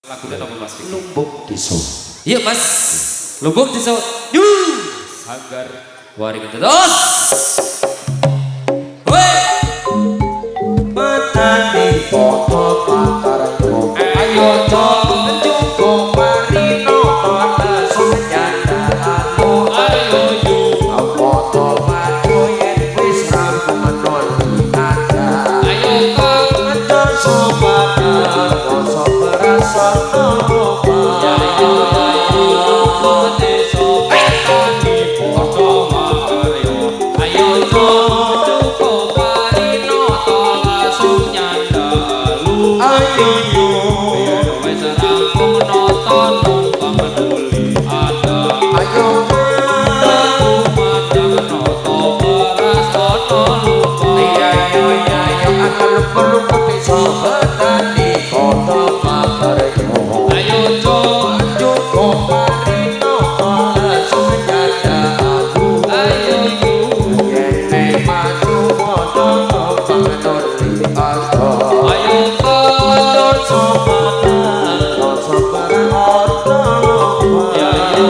Lagunya apa Mas? Lumbuk Desa. Iya Mas, Lumbuk Desa. Yuh, Sagar waring terus. Petani foto pakarno. Ayo cok cukup marino kota senyanda anu. Ayo yuk foto maju yen wis rampung menon ada. Ayo kok aja sopada koso berasa nopo. Ya yo desa petani foto makaryo. Ayo cok cukup marino langsung nyanda lu. Ayo yuk wis rampung nonton numpang peduli ada. Ayo madang noto beras ono lupa. Ayo akan perlu desa petani foto makaryo. Ayo cok cukup marino langsung nyanda aku. Ayo yuk yen maju foto numpang peduli ada. Ayo kocok sopada koso berasa nopo. Ya yo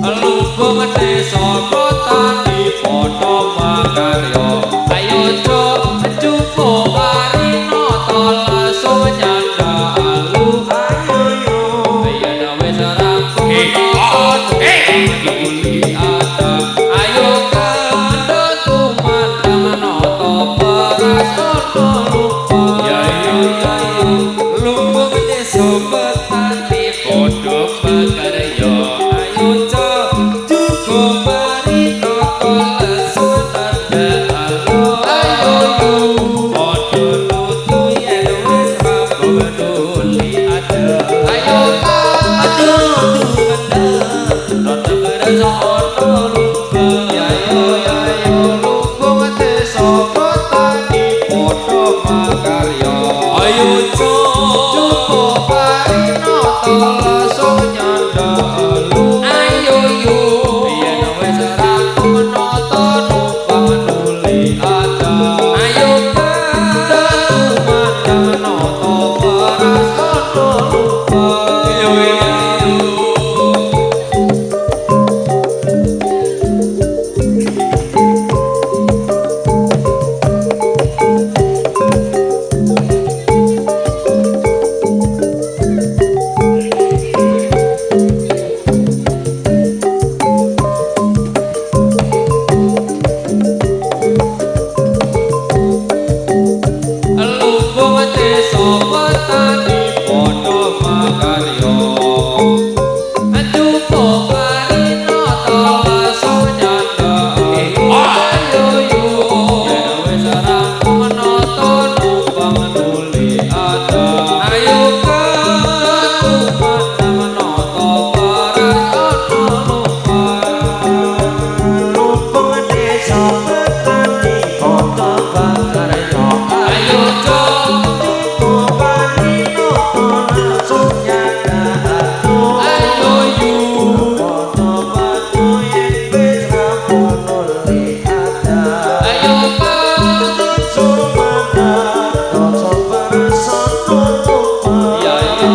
Lumbung desa petani foto makaryo. Ayo cok cukup marino langsung nyanda lu. Ayo yuk yen wis rampung nonton peduli ada. Ayo kendut tumandang noto beras ono lupa. Ya yo lumbung desa petani foto makaryo. Ayo cok cukup marino langsung nyanda lu. Ayo yuk podo nutu yen wis rampung peduli ada. Ayo aduh noto beras ono lupa. Ya yo lumbung desa petani foto makaryo. Ayo cok cukup marino langsung nyanda lu. Ayo yuk yen wis rampung nonton numpang peduli ada. Ayo kendut tumandang noto beras ono lupa. Yo lumbung desa petani foto makaryo. Cukup marino langsung nyanda lu. Ayo yuk yen wis rampung nonton numpang peduli ada. Ayo kendut tumandang noto beras ono lupa. Lumbung desa petani foto pakarno. Ayo cok Cukup marino langsung nyanda aku. ayo yuk Foto maju yen wis rampung peduli ada. ayo Sumana koso berasa nopo. ya yo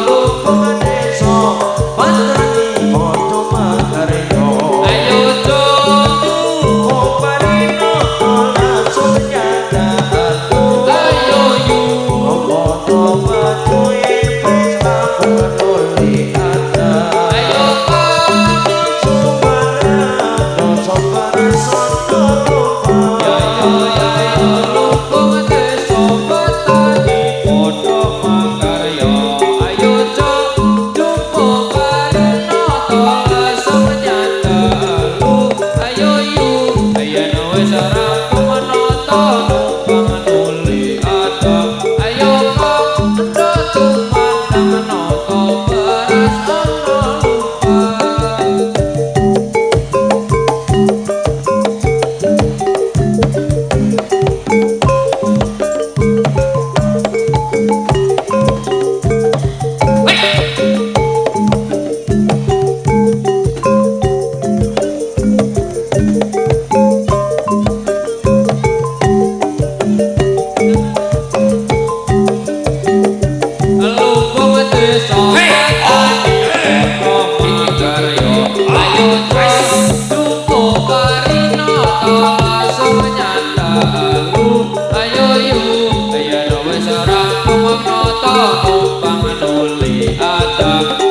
Lumbung desa petani foto makaryo. ayo cok Cukup marino langsung nyanda aku. ayo yuk Foto maju yen wis rampung peduli ada. ayo Sumana koso berasa nopo. ya yo lumbung desa petani foto makaryo. Ayo cok cukup marino langsung nyanda lu. Ayo yuk yen wis rampung nonton numpang peduli ada. Ayo kendut tumandang noto Dah